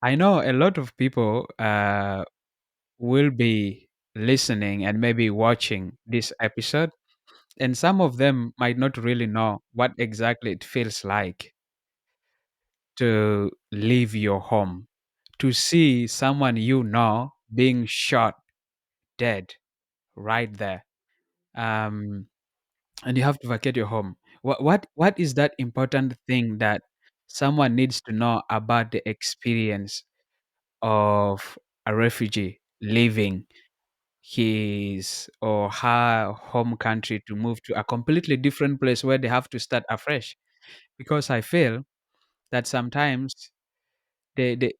I know a lot of people will be listening and maybe watching this episode, and some of them might not really know what exactly it feels like to leave your home, to see someone you know being shot dead right there. Um, and you have to vacate your home. What is that important thing that someone needs to know about the experience of a refugee leaving his or her home country to move to a completely different place where they have to start afresh? Because I feel that sometimes the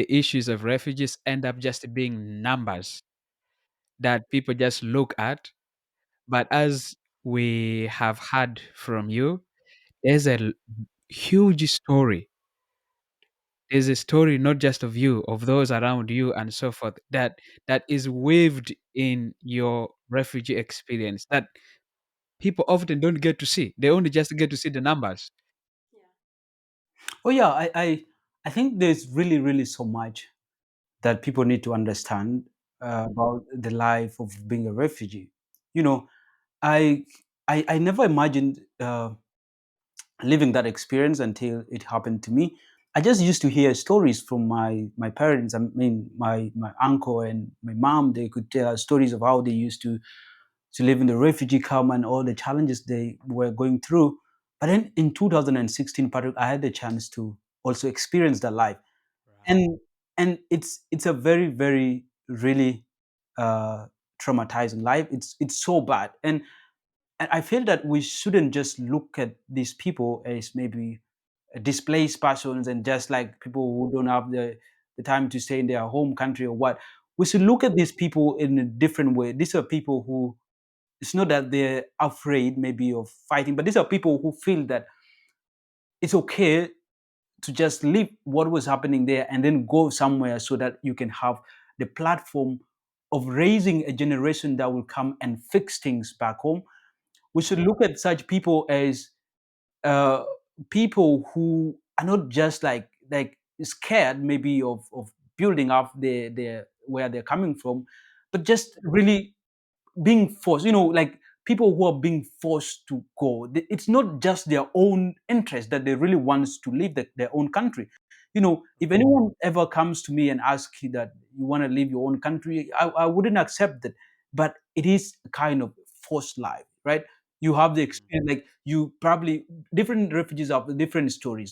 issues of refugees end up just being numbers that people just look at. But as we have heard from you, there's huge story. There's a story not just of you, of those around you and so forth, that is weaved in your refugee experience that people often don't get to see. They only just get to see the numbers. Oh yeah, I think there's really so much that people need to understand about the life of being a refugee. You know, I I never imagined living that experience until it happened to me. I just used to hear stories from my parents. I mean, my uncle and my mom. They could tell us stories of how they used to live in the refugee camp and all the challenges they were going through. But then in 2016, Patrick, I had the chance to also experience that life, Right. and it's a very really uh, traumatizing life. It's so bad, and I feel that we shouldn't just look at these people as maybe displaced persons and just like people who don't have the time to stay in their home country or what. We should look at these people in a different way. These are people who, it's not that they're afraid maybe of fighting, but these are people who feel that it's okay to just leave what was happening there and then go somewhere so that you can have the platform of raising a generation that will come and fix things back home. We should look at such people as uh, people who are not just like scared maybe of building up their where they're coming from, but just really being forced, like people who are being forced to go. It's not just their own interest that they really want to leave their own country. If anyone ever comes to me and asks you that you want to leave your own country, I wouldn't accept that. But it is a kind of forced life, right? You have the experience, like you probably, different refugees have different stories.